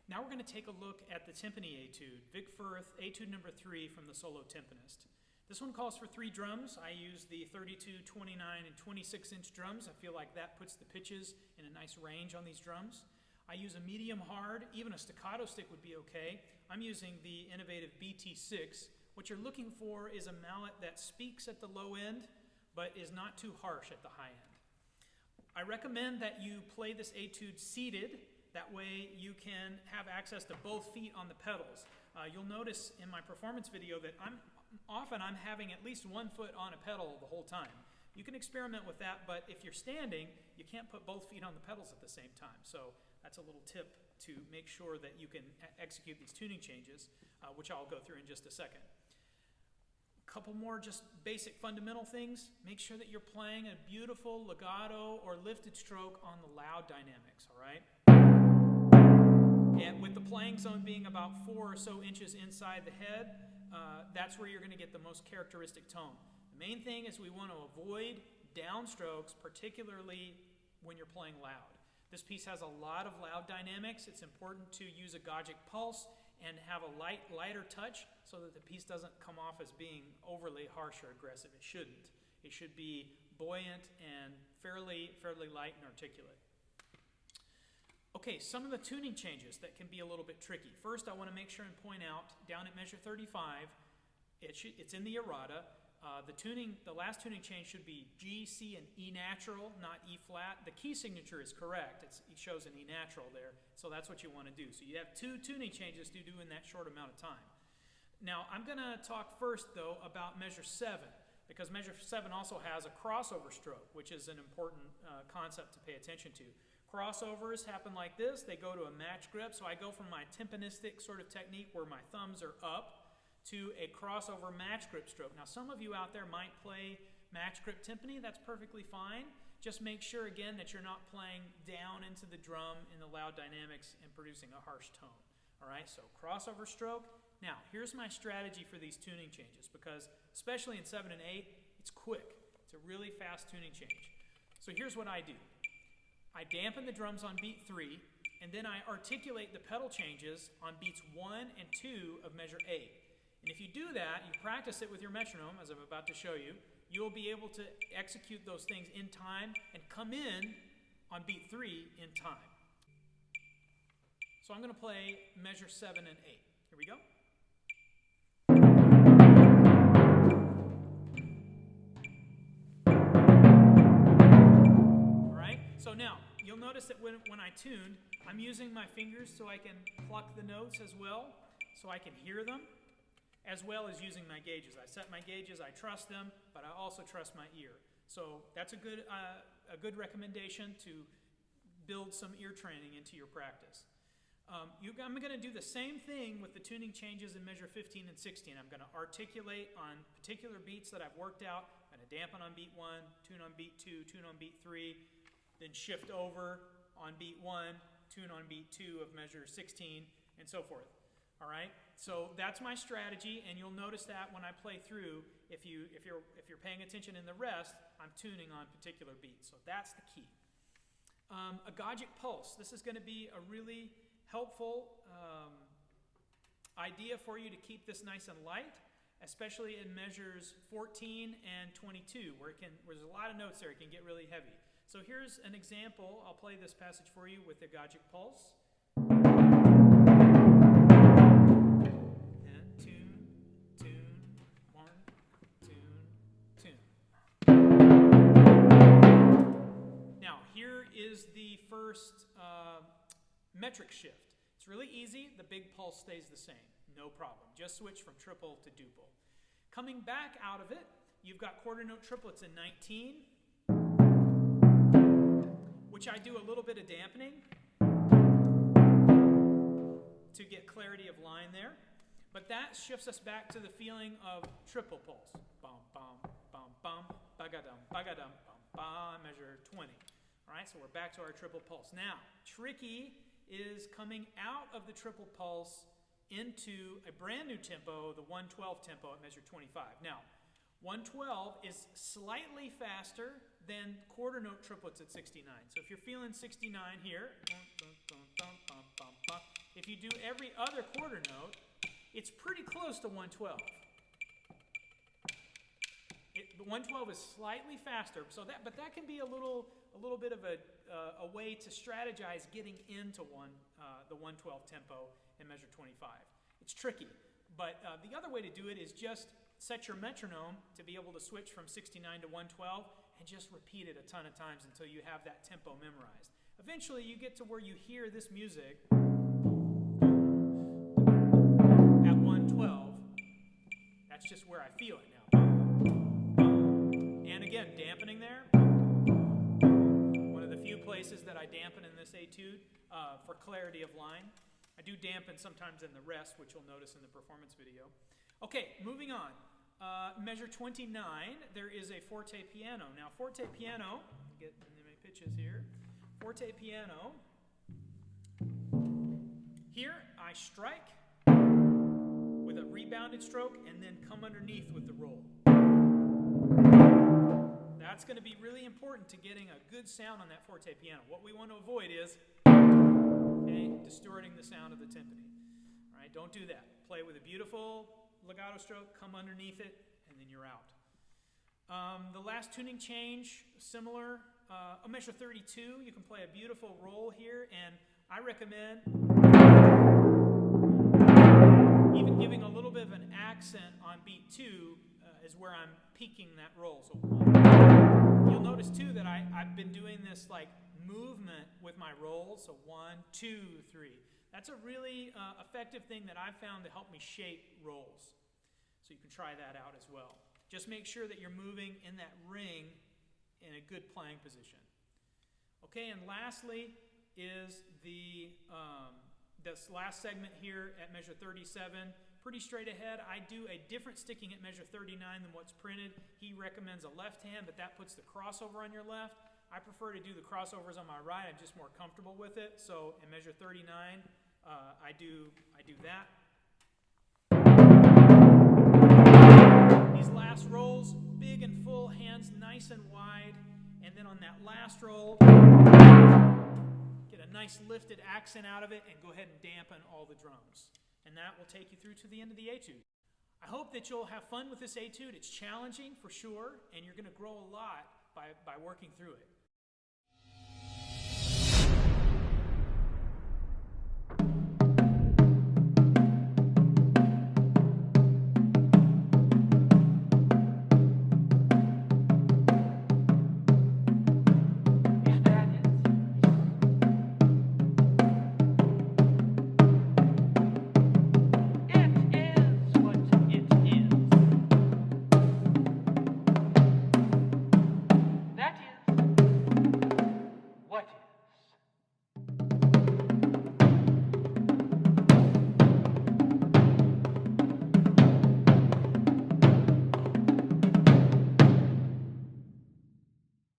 Now we're going to take a look at the Timpani Etude, Vic Firth, Etude number 3 from the solo timpanist. This one calls for 3 drums. I use the 32, 29, and 26-inch drums. I feel like that puts the pitches in a nice range on these drums. I use a medium hard, even a staccato stick would be okay. I'm using the innovative BT6. What you're looking for is a mallet that speaks at the low end, but is not too harsh at the high end. I recommend that you play this etude seated. That way you can have access to both feet on the pedals. You'll notice in my performance video that I'm having at least one foot on a pedal the whole time. You can experiment with that, but if you're standing, you can't put both feet on the pedals at the same time. So that's a little tip to make sure that you can execute these tuning changes, which I'll go through in just a second. A couple more just basic fundamental things. Make sure that you're playing a beautiful legato or lifted stroke on the loud dynamics, all right? And with the playing zone being about 4 or so inches inside the head, that's where you're going to get the most characteristic tone. The main thing is we want to avoid downstrokes, particularly when you're playing loud. This piece has a lot of loud dynamics. It's important to use a Gadget Pulse and have a lighter touch so that the piece doesn't come off as being overly harsh or aggressive. It shouldn't. It should be buoyant and fairly light and articulate. Okay, some of the tuning changes that can be a little bit tricky. First, I want to make sure and point out, down at measure 35, it's in the errata. The last tuning change should be G, C, and E natural, not E flat. The key signature is correct. It shows an E natural there, so that's what you want to do. So you have 2 tuning changes to do in that short amount of time. Now, I'm going to talk first, though, about measure 7, because measure 7 also has a crossover stroke, which is an important concept to pay attention to. Crossovers happen like this. They go to a match grip, so I go from my tympanistic sort of technique where my thumbs are up to a crossover match grip stroke. Now, some of you out there might play match grip timpani. That's perfectly fine. Just make sure, again, that you're not playing down into the drum in the loud dynamics and producing a harsh tone. All right, so crossover stroke. Now, here's my strategy for these tuning changes, because especially in 7 and 8, it's quick. It's a really fast tuning change. So here's what I do. I dampen the drums on beat 3, and then I articulate the pedal changes on beats 1 and 2 of measure 8. And if you do that, you practice it with your metronome, as I'm about to show you, you'll be able to execute those things in time and come in on beat 3 in time. So I'm going to play measure 7 and 8. Here we go. All right, so now, you'll notice that when I tune, I'm using my fingers so I can pluck the notes as well, so I can hear them, as well as using my gauges. I set my gauges, I trust them, but I also trust my ear. So that's a good recommendation to build some ear training into your practice. I'm going to do the same thing with the tuning changes in measure 15 and 16. I'm going to articulate on particular beats that I've worked out. I'm going to dampen on beat 1, tune on beat 2, tune on beat 3, then shift over on beat 1, tune on beat 2 of measure 16, and so forth. All right, so that's my strategy, and you'll notice that when I play through, if you're paying attention in the rest, I'm tuning on particular beats. So that's the key. A Gadget Pulse. This is going to be a really helpful idea for you to keep this nice and light, especially in measures 14 and 22, where there's a lot of notes there. It can get really heavy. So here's an example. I'll play this passage for you with the Gadget Pulse. Is the first metric shift. It's really easy. The big pulse stays the same. No problem. Just switch from triple to duple. Coming back out of it, you've got quarter note triplets in 19, which I do a little bit of dampening to get clarity of line there. But that shifts us back to the feeling of triple pulse. Bum, bum, bum, bum, bagadum, bagadum, bum, bum, measure 20. All right, so we're back to our triple pulse. Now, tricky is coming out of the triple pulse into a brand new tempo, the 112 tempo at measure 25. Now, 112 is slightly faster than quarter note triplets at 69. So if you're feeling 69 here, if you do every other quarter note, it's pretty close to 112. The 112 is slightly faster, but that can be a little bit of a way to strategize getting into the 112 tempo in measure 25. It's tricky, but the other way to do it is just set your metronome to be able to switch from 69 to 112 and just repeat it a ton of times until you have that tempo memorized. Eventually, you get to where you hear this music at 112. That's just where I feel it now. And again, dampening there. One of the few places that I dampen in this etude for clarity of line. I do dampen sometimes in the rest, which you'll notice in the performance video. Okay, moving on. Measure 29, there is a forte piano. Now, forte piano, get my pitches here. Forte piano. Here, I strike with a rebounded stroke and then come underneath with the roll. That's going to be really important to getting a good sound on that forte piano. What we want to avoid is distorting the sound of the timpani. All right, don't do that. Play with a beautiful legato stroke, come underneath it, and then you're out. The last tuning change, similar. A measure 32, you can play a beautiful roll here, and I recommend even giving a little bit of an accent on beat 2 is where I'm peaking that roll. So you'll notice too that I've been doing this like movement with my rolls. So 1, 2, 3. That's a really effective thing that I've found to help me shape rolls. So you can try that out as well. Just make sure that you're moving in that ring in a good playing position. Okay, and lastly is this last segment here at measure 37. Pretty straight ahead. I do a different sticking at measure 39 than what's printed. He recommends a left hand, but that puts the crossover on your left. I prefer to do the crossovers on my right. I'm just more comfortable with it. So in measure 39, I do that. These last rolls, big and full, hands nice and wide. And then on that last roll, get a nice lifted accent out of it and go ahead and dampen all the drums. And that will take you through to the end of the etude. I hope that you'll have fun with this etude. It's challenging for sure, and you're going to grow a lot by working through it.